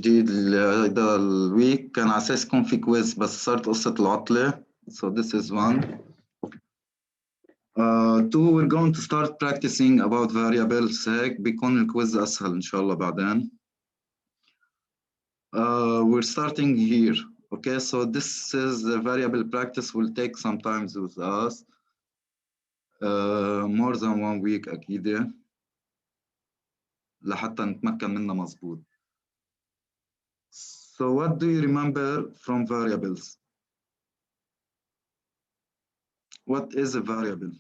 جديد هيدا الويك كان على اساس يكون في كويز بس صارت قصة العطلة. So this is one. Two, we're going to start practicing about variables. هيك بيكون الكويز أسهل إن شاء الله بعدين. We're starting here. Okay, so this is the variable practice will take some time with us. More than 1 week أكيد لحتى نتمكن منها مظبوط. So what do you remember from variables? What is a variable?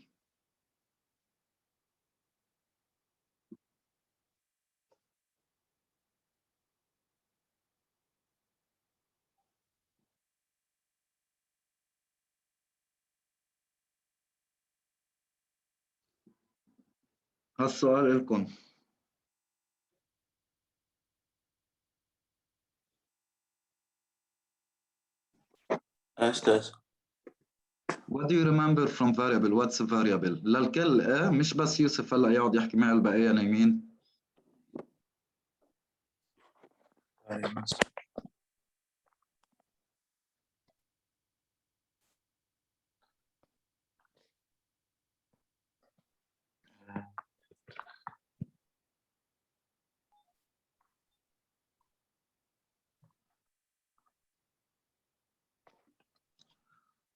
هالسؤال لكم. أستاذ. What do you remember from variable? What's a variable? للكل مش بس يوسف هلا يقعد يحكي معي البقية نايمين.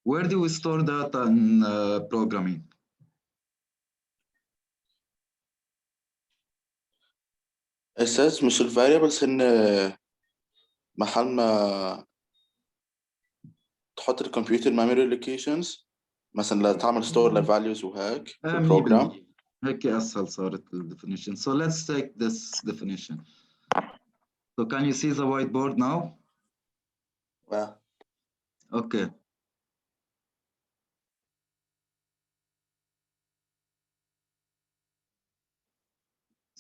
Where do we store data in programming? أستاذ مش الفاريبلز إن محل ما تحط الكمبيوتر memory locations مثلا لا تعمل store لvalues وهيك في البروجرام. هيك أسهل صارت ال definition. So let's take this definition. So can you see the whiteboard now? Yeah. Okay.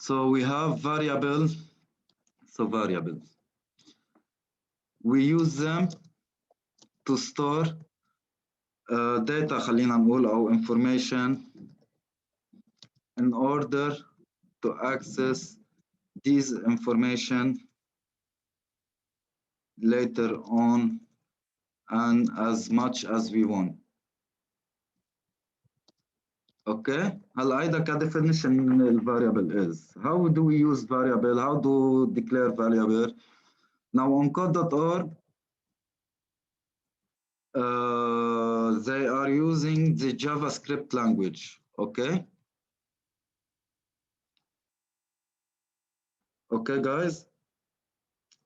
So we have variables. So variables. We use them to store data خلينا نقول أو information in order to access these information later on and as much as we want. Okay, هلا هيدا كدefinition الvariable is. How do we use variable? How do we declare variable? Now on code.org, they are using the JavaScript language. Okay. Okay, guys.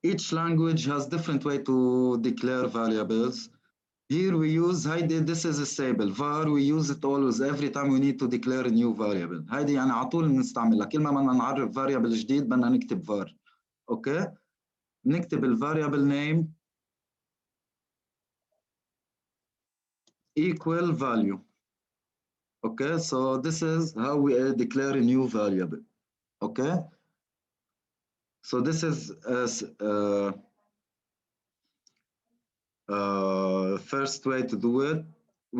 Each language has different way to declare variables. Here we use this is a stable var. We use it always every time we need to declare a new variable. هيدي يعني على طول بنستعملها كل ما بدنا نعرف variable جديد بدنا نكتب var. اوكي نكتب الفاريبل name equal value. Okay, so this is how we declare a new variable. Okay, so this is first way to do it.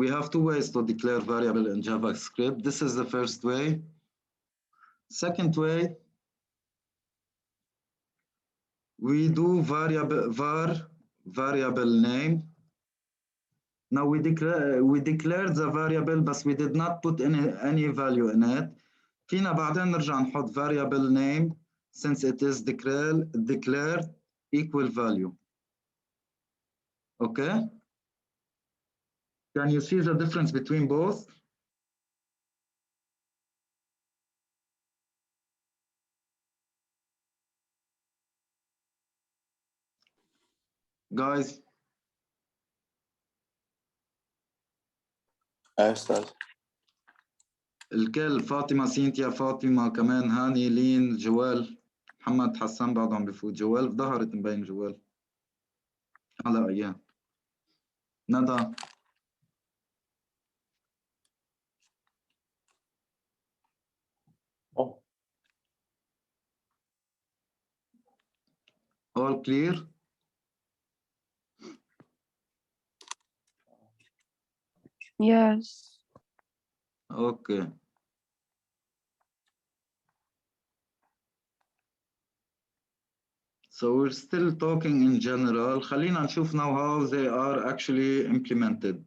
We have two ways to declare variable in JavaScript. This is the first way. Second way, we do variable name. Now we declared the variable but we did not put any value in it. فينا بعدين نرجع نحط variable name since it is declared equal value. Okay? Can you see the difference between both? Guys? أستاذ. الكل فاطمة سينتيا فاطمة كمان هاني لين جوال محمد حسان بعده عم بفوت جوال ظهرت مبين جوال على ايام ندى all clear? Yes. Okay. So we're still talking in general. خلينا نشوف now how they are actually implemented.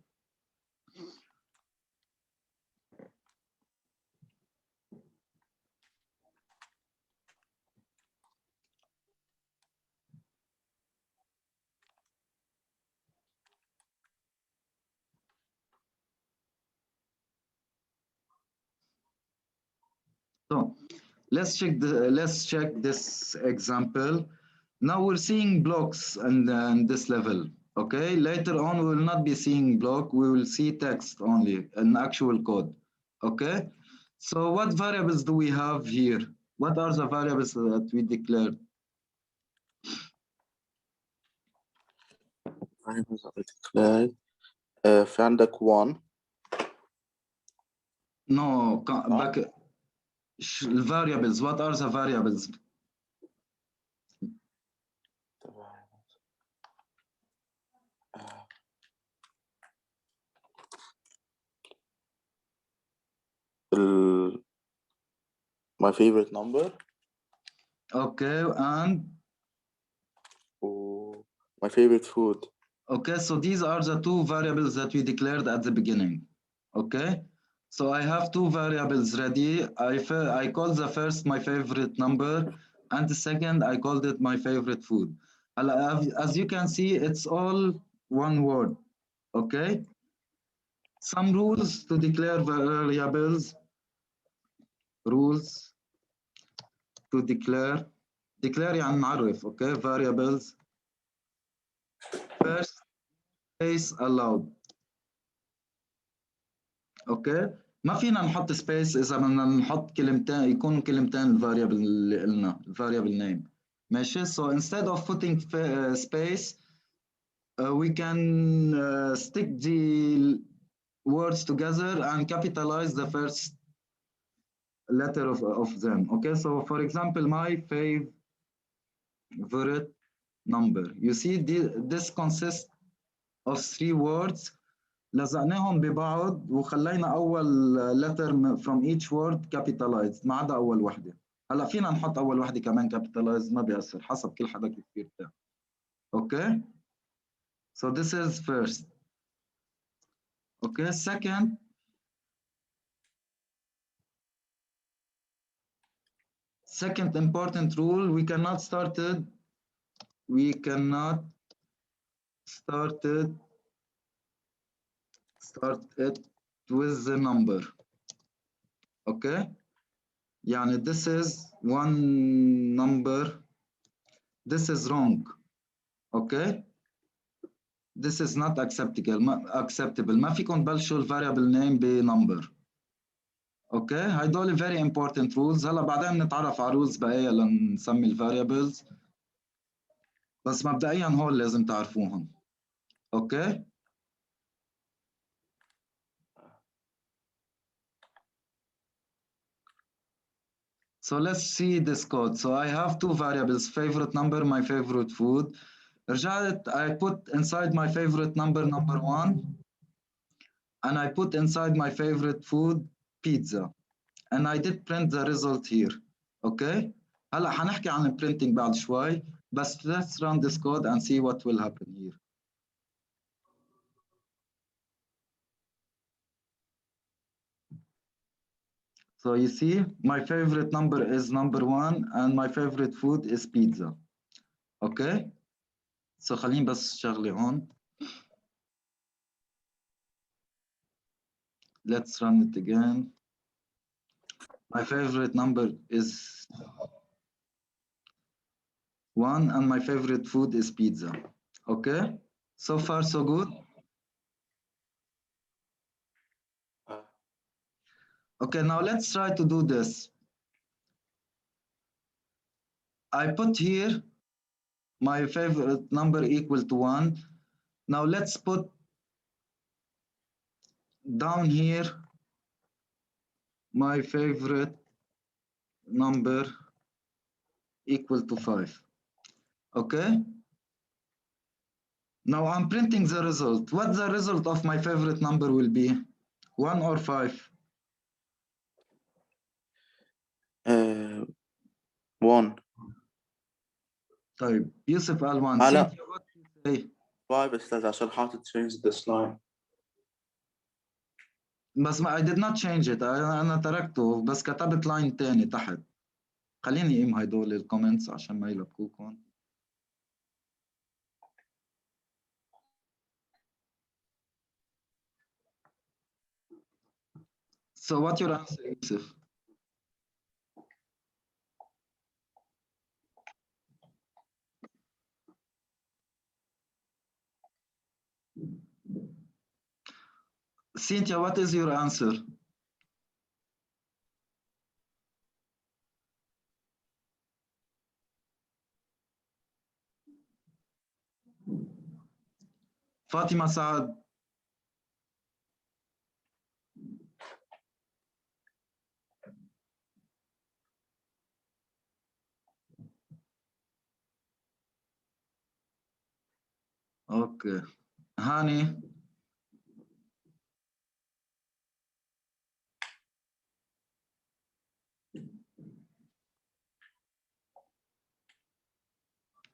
So let's check this example. Now we're seeing blocks and this level. Okay, later on we will not be seeing block, we will see text only, an actual code. Okay, so what variables do we have here? What are the variables that we declared? variables that we declared. في عندك 1. No, back. Variables. What are the variables? My favorite number. Okay, and my favorite food. Okay, so these are the two variables that we declared at the beginning. Okay, so I have two variables ready. I called the first my favorite number, and the second I called it my favorite food. As you can see, it's all one word. Okay, some rules to declare variables. Rules to declare يعني نعرف. Okay, variables. First, space allowed. اوكي ما فينا نحط سبيس اذا بدنا نحط كلمتين يكونوا كلمتين الفاريبل اللي قلنا الفاريبل نيم ماشي. So instead of putting space we can stick the words together and capitalize the first letter of them. Okay, so for example my favorite number, you see this consists of 3 words لزقناهم ببعض وخلينا اول letter from each word capitalized ما عدا اول وحده. هلا فينا نحط اول وحده كمان capitalized ما بيأثر حسب كل حدا كيف يرتاح. اوكي so this is first. Okay, second important rule, we cannot start it with the number. Okay, يعني this is one number, this is wrong. Okay, this is not acceptable. ما فيكم تبلشوا الفاريبل نيم بنمبر. اوكي هدول very important rules. هلا بعدين نتعرف على rules بقية لنسمي الفاريبلز، بس مبدئيا هول لازم تعرفوهم. اوكي so let's see this code. So I have two variables, favorite number, my favorite food. رجعت I put inside my favorite number 1 and I put inside my favorite food pizza and I did print the result here. Okay, هلا حنحكي عن printing بعد شوي، بس let's run this code and see what will happen here. So you see my favorite number is number 1 and my favorite food is pizza. Okay, so خليني بس شغلي هون. Let's run it again. My favorite number is 1 and my favorite food is pizza. Okay, so far so good. Okay, now let's try to do this. I put here my favorite number equal to 1. Now let's put down here my favorite number equal to 5. Okay, now I'm printing the result. What the result of my favorite number will be? 1 or 5? 1. طيب يوسف قال 1. لا Cynthia, what do you say؟ 5 استاذ عشان حاطط change this line. بس ما I did not change it. أنا تركته بس كتبت لاين تاني تحت. خليني أقيم هدول الكومنتس عشان ما يلبكوكم. So what's your answer, Yusuf? Cynthia, what is your answer? Fatima Saad. Okay. Hani.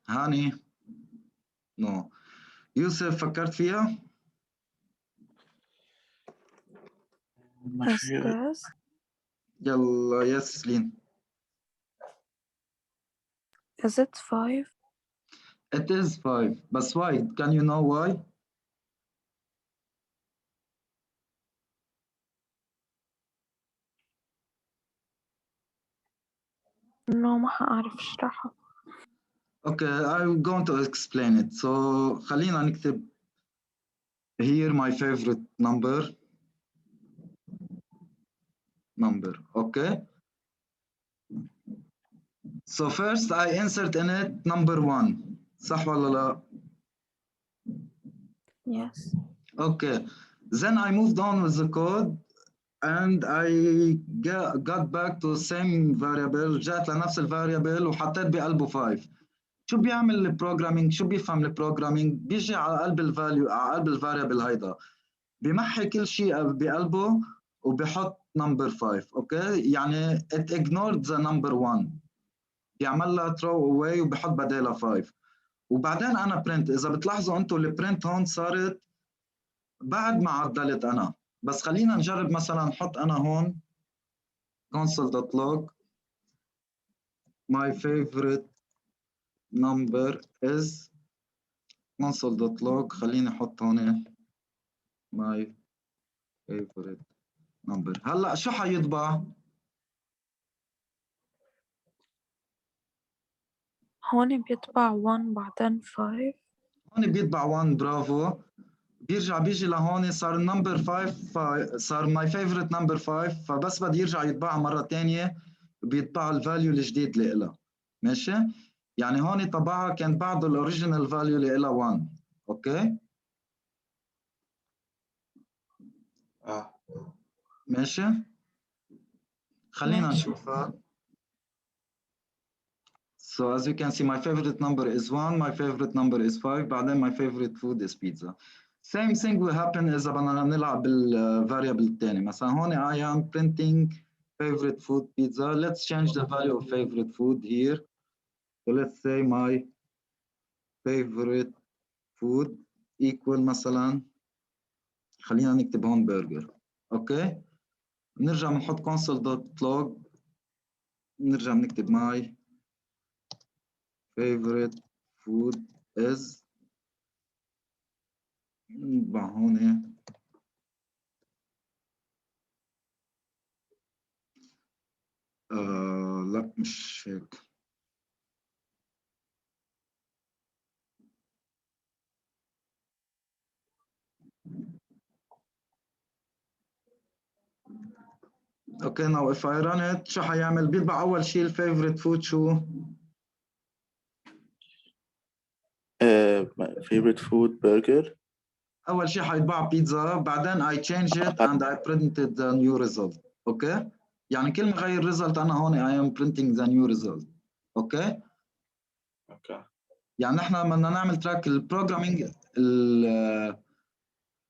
هاني نو. يوسف فكرت فيها؟ أستاذ يلا يس لين. is it 5? It is 5. But why? Can you know why? No ما هعرف اشرحها. Okay, I'm going to explain it. So خلينا نكتب here my favorite number. Okay. So first I insert in it number 1. صح ولا لا؟ Yes. Okay. Then I moved on with the code and I got back to the same variable. جات لنفس الفاريبل وحطيت بقلبه 5. شو بيعمل البروجرامينج؟ شو بيفهم البروجرامينج؟ بيجي على قلب الفاليو، على قلب الفاريبل هيدا، بيمحي كل شيء بقلبه وبيحط نمبر 5. اوكي، يعني it ignored the number 1، بيعمل لها throw away وبيحط بدالها 5. وبعدين انا برنت. اذا بتلاحظوا انتم البرنت هون صارت بعد ما عدلت انا. بس خلينا نجرب مثلا نحط انا هون console.log my favorite number is console.log. خليني احط هون my favorite number. هلا شو حيطبع؟ هون بيطبع 1 بعدين 5. هون بيطبع 1. برافو. بيرجع بيجي لهون صار النمبر 5، صار my favorite number 5، فبس بدي يرجع يطبعها مرة ثانية بيطبع الفاليو الجديد اللي لها. ماشي؟ يعني هون طبعها كان بعد الاوريجينال فاليو اللي لها 1. اوكي؟ ماشي؟ خلينا ماشي. نشوفها. So as you can see, my favorite number is 1, my favorite number is 5, بعدين my favorite food is pizza. Same thing will happen إذا بدنا نلعب بالفاريبل الثاني. مثلا هون I am printing favorite food pizza. Let's change the value of favorite food here. So let's say my favorite food equal مثلا، خلينا نكتب هون برجر. اوكي؟ نرجع بنحط console.log، نرجع بنكتب my favorite food is، نطبع هون لا مش هيك. اوكي now if I run it شو حيعمل؟ بيطبع اول شيء الفيفوريت فود. شو favorite food burger. اول شيء حيطبع بيتزا، بعدين I change it and I printed the new result. اوكي، يعني كل ما غير ريزلت انا هون I am printing the new result. اوكي يعني نحن بدنا نعمل تراك البروجرامينج،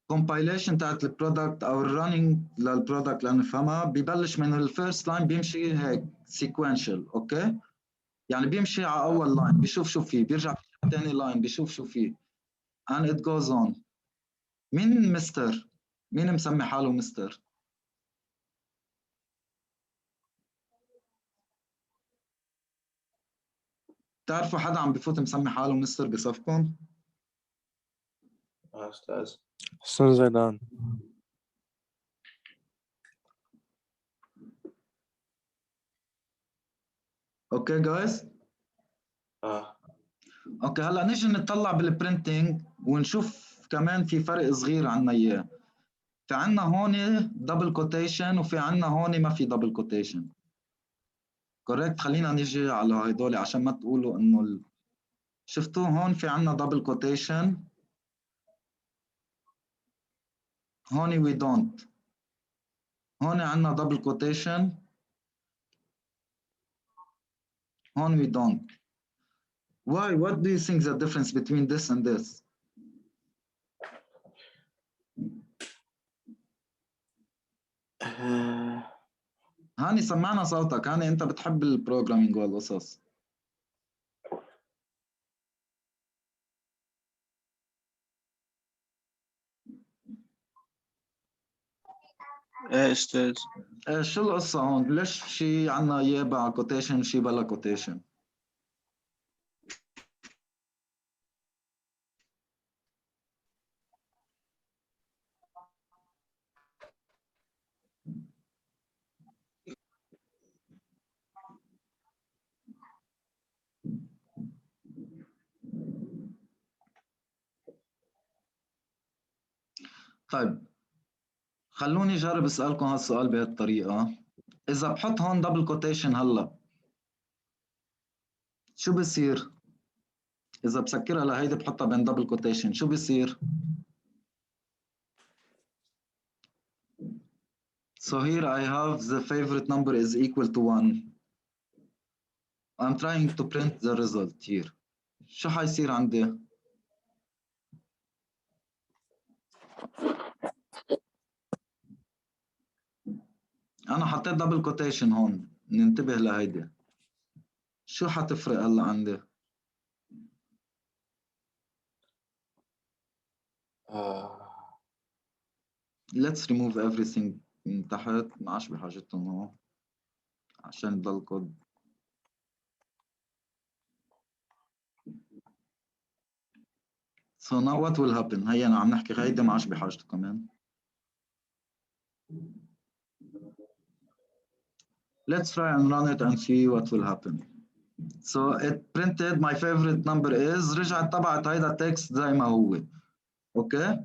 الكومبايليشن تاعت البرودكت او الرننج للبرودكت لنفهمها، ببلش من الفيرست لاين بيمشي هيك سيكونشال. اوكي يعني بيمشي على اول لاين بيشوف شو فيه، بيرجع على ثاني لاين بيشوف شو فيه and it goes on. مين مستر؟ مين مسمي حاله مستر؟ بتعرفوا حدا عم بفوت مسمي حاله مستر بصفكم؟ أستاذ حسن زيدان. اوكي جايز؟ اوكي هلا نيجي نطلع بالبرنتنج ونشوف كمان في فرق صغير عنا اياه. في عنا هون دبل كوتيشن وفي عنا هون ما في دبل كوتيشن. كوريكت. خلينا نيجي على هدول عشان ما تقولوا انه شفتوا هون في عنا دبل كوتيشن، هون وي دونت. هون عنا دبل كوتيشن، هون we don't. Why? What do you think the difference between this and this? هاني سمعنا صوتك. هاني انت بتحب البروجرامينج والقصص. ايه استاذ. شو القصة هون؟ ليش شي عنا يابع كوتيشن وشي بلا كوتيشن؟ طيب خلوني جرب اسألكم هالسؤال بهالطريقة. إذا بحط هون دبل كوتيشن هلا شو بصير؟ إذا بسكرها لهيدي بحطها بين دبل كوتيشن شو بصير؟ So here I have the favorite number is equal to 1. I'm trying to print the result here. شو حيصير عندي؟ أنا حطيت دبل كوتيشن هون، ننتبه لهيدي. شو حتفرق هلا عندي؟ Let's remove everything من تحت، ما عادش بحاجتهم هون عشان يضل كود. So now what will happen؟ هيا أنا عم نحكي هيدي ما عادش بحاجته كمان. Let's try and run it and see what will happen. So it printed my favorite number is رجعت طبعت هيدا التكست زي ما هو. Okay?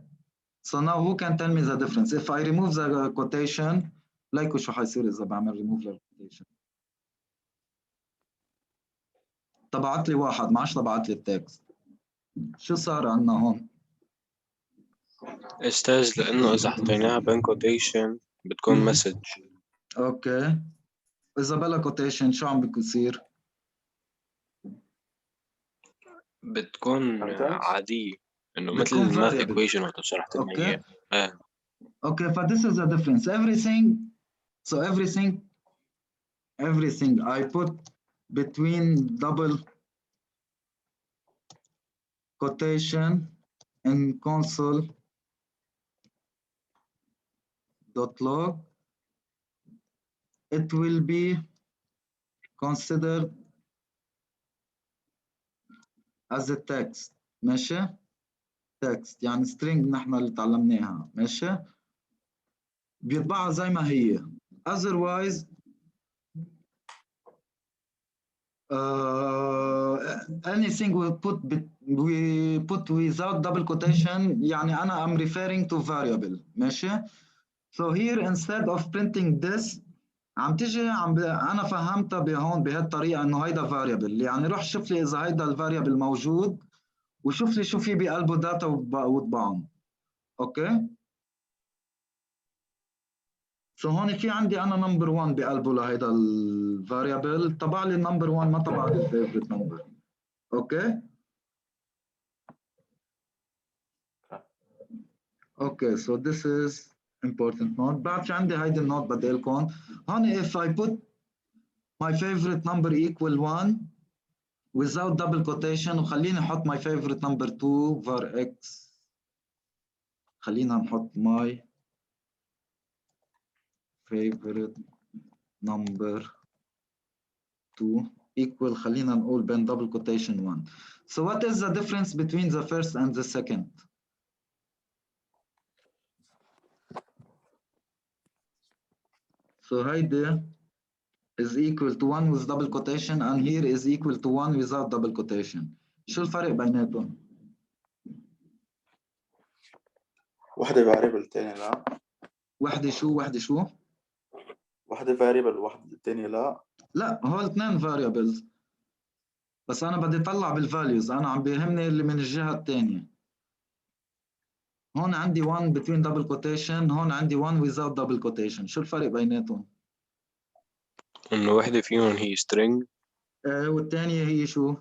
So now who can tell me the difference? If I remove the quotation, لايكوا شو حيصير إذا بعمل remove للquotation. طبعت لي واحد ما عادش طبعت لي التكست. شو صار عنا هون؟ استاذ لانه اذا حطيناها بين كوتيشن بتكون مسج. اوكي. إذا بلا كوتيشن شو عم بيصير؟ بتكون عادية انه مثل بتكون الماث variable. ايكويشن وقت شرحت لنا اوكي. اياه. Okay, but this is the difference. Everything I put between double quotation in console.log, it will be considered as a text. ماشي؟ text يعني string نحن اللي تعلمناها. ماشي؟ بيطبعها زي ما هي. Otherwise anything we put without double quotation يعني أنا I'm referring to variable. ماشي؟ So here instead of printing this عم تيجي أنا فهمتها بهون بهالطريقة إنه هيدا variable، يعني روح شوف لي إذا هيدا الفاريبل موجود وشوف لي شو في بقلبه داتا وطبعهم. أوكي؟ سو هون في عندي انا نمبر 1 بقلبه لهيدا الفاريبل، طبع لي النمبر 1 ما طبع لي الفيفورت نمبر. اوكي اوكي سو ذس از important note. بعد في عندي هيدي النوت بدي لكم هون. if I put my favorite number equal 1 without double quotation. وخليني احط my favorite number 2 var x. خلينا نحط my favorite number 2 equal خلينا نقول بين double quotation 1. So what is the difference between the first and the second? So هيدا is equal to 1 with double quotation and here is equal to 1 without double quotation. شو الفرق بيناتهم؟ واحدة variable الثانية لا. واحدة شو؟ واحدة شو؟ واحدة variable واحدة الثانية لا. لا هول اثنين variables. بس أنا بدي أطلع بالvalues، أنا عم بيهمني اللي من الجهة الثانية. هون عندي 1 between double quotation، هون عندي 1 without double quotation. شو الفرق بيناتهم؟ إنه واحدة فيهم هي string والثانية هي شو؟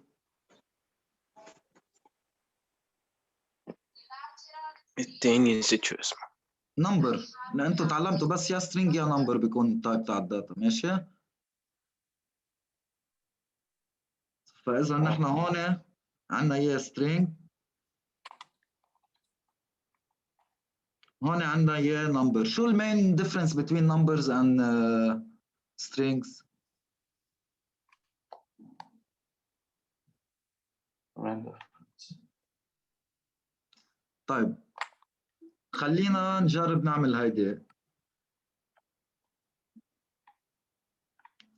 التاني نسيت شو اسمه. نمبر. لأن أنتوا تعلمتوا بس يا string يا نمبر بيكون التايب تاع الداتا، ماشي؟ فإذا نحن هون عندنا يا string، هون عندنا يا number. شو المين difference between numbers and strings؟ طيب خلينا نجرب نعمل هيدي.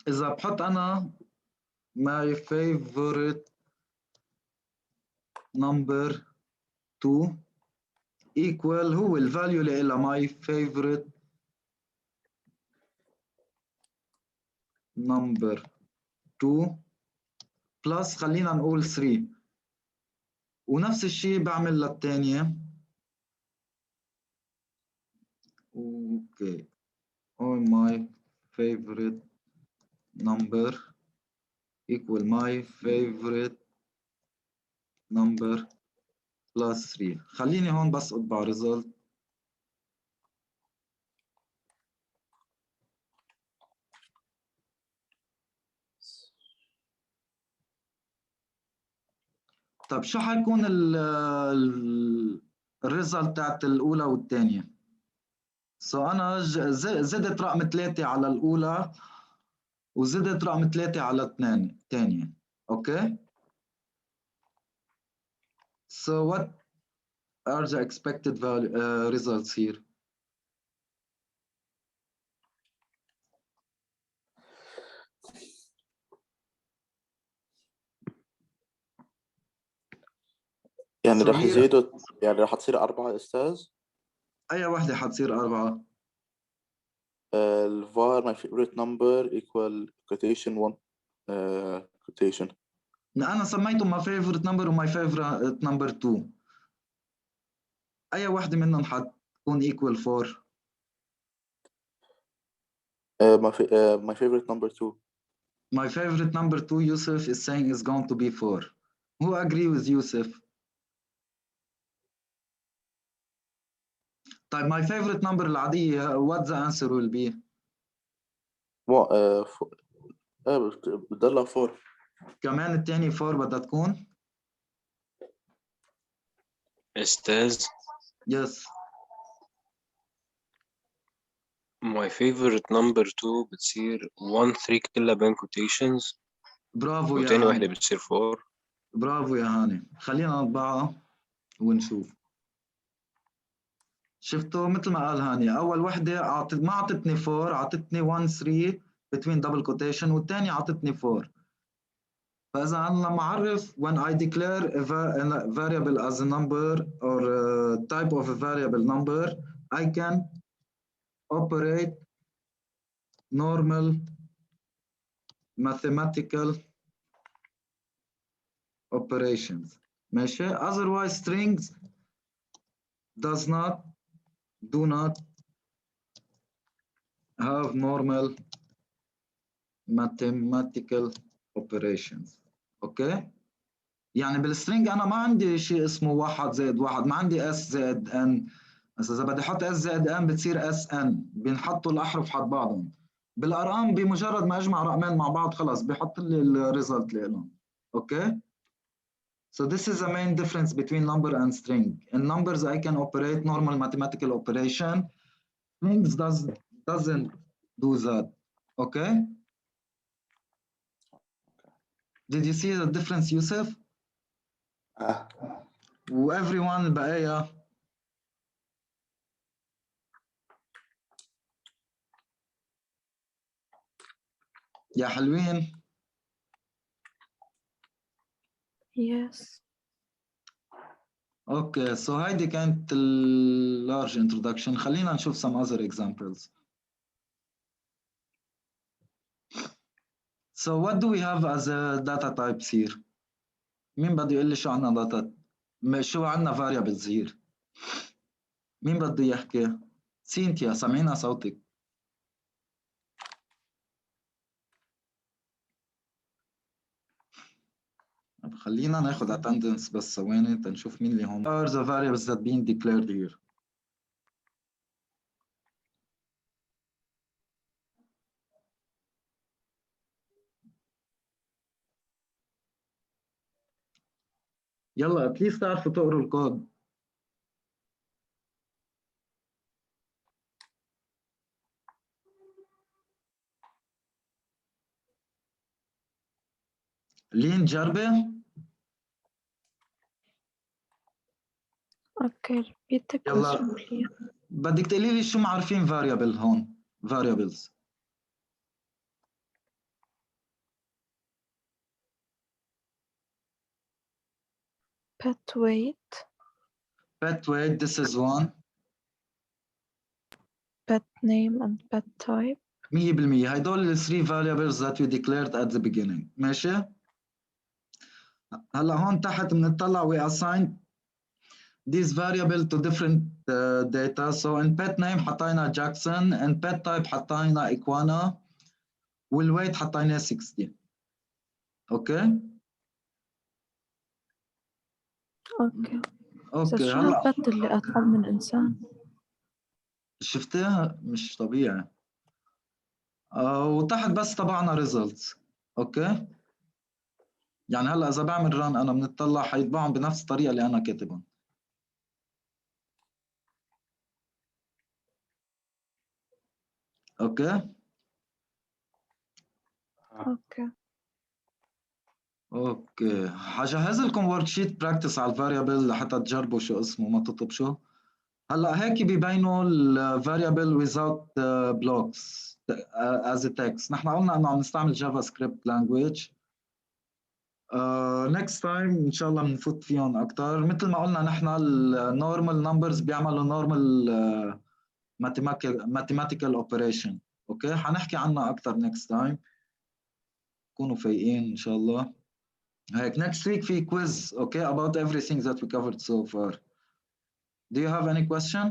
إذا بحط أنا my favorite number 2 equal هو الفاليو اللي إلها my favorite number 2 plus خلينا نقول 3، ونفس الشيء بعمل للثانية. اوكي or my favorite number equal my favorite number plus 3. خليني هون بس اطبع result. طيب شو حيكون الريزلت تاعت الأولى والثانية؟ أنا زدت رقم 3 على الأولى وزدت رقم 3 على الثانية. أوكي؟ So what are the expected results here? يعني رح يزيدوا، يعني رح تصير 4 أستاذ. أي واحدة حتصير 4؟ الvar my favorite number equal quotation 1 quotation. أنا سميته my favorite number و my favorite number 2. أي واحدة منهم حتكون equal 4؟ my favorite number 2. My favorite number 2 Yusuf is saying is going to be 4. Who agree with Yusuf? طيب my favorite number العادية what the answer will be؟ بتضلها 4. كمان الثاني 4 بدها تكون؟ أستاذ Yes. my favorite number 2 بتصير 1 3 كلها بين quotations. برافو يا وتاني واحدة هاني. بتصير 4. برافو يا هاني. خلينا نطبعها ونشوف. شفتوا مثل ما قال هاني، أول وحدة ما أعطتني 4، أعطتني 1 3 between double quotation، والثانية أعطتني 4. فإذا أنا لما أعرف when I declare a variable as a number or a type of a variable number, I can operate normal mathematical operations. ماشي؟ Otherwise strings do not have normal mathematical operations. اوكي؟ يعني بالسترينج انا ما عندي شيء اسمه 1 زائد 1، ما عندي اس زائد ان. بس اذا بدي احط اس زائد ان بتصير اس ان، بينحطوا الاحرف حد بعضهم. بالارقام بمجرد ما اجمع رقمين مع بعض خلص بيحط لي الريزلت لهم. okay? So this is the main difference between number and string. In numbers, I can operate normal mathematical operation. Strings doesn't do that, okay? Did you see the difference, Yusuf? Everyone بقايا يا حلوين. Yes. Okay, so هيدي كانت large introduction. خلينا نشوف some other examples. So what do we have as a data types here? مين بده يقول لي شو عنا data؟ شو عنا variables here؟ مين بده يحكي؟ سينتيا سامعينا صوتك. خلينا ناخد attendance بس ثواني تنشوف مين اللي هم. Are the variables that being declared here? يلا اتليست تعرفوا تقروا الكود. لين جربة؟ Okay, repeat the يلا question, please. بدك تقولي لي شو معرفين variable هون؟ variables. Pet weight, Pet weight, this is one. pet name, and pet type. 100% هيدول ال 3 variables that we declared at the beginning. ماشي؟ هلا هون تحت بنطلع we assign these variable to different data. So in pet name حطينا Jackson, in pet type حطينا Iguana, والweight حطينا 60. اوكي؟ Okay. بس اوكي شو هلا هالبت اللي أطول من إنسان؟ شفتها مش طبيعي. وتحت بس طبعنا results. اوكي؟ يعني هلا اذا بعمل run انا بنطلع حيطبعهم بنفس الطريقه اللي انا كاتبهم. اوكي؟ Okay. اوكي حجهز لكم ورك شيت براكتس على الفاريبل لحتى تجربوا شو اسمه ما تطبشوا. هلا هيك ببينوا الفاريبل without blocks as a text. نحن قلنا انه عم نستعمل جافا سكريبت لانجويج. next time ان شاء الله بنفوت فيهم اكثر. مثل ما قلنا نحن النورمال نمبرز بيعملوا نورمال mathematical operation. اوكي حنحكي عنها اكثر next time. كونوا فايقين ان شاء الله. هيك next week في quiz okay about everything that we covered so far. Do you have any question?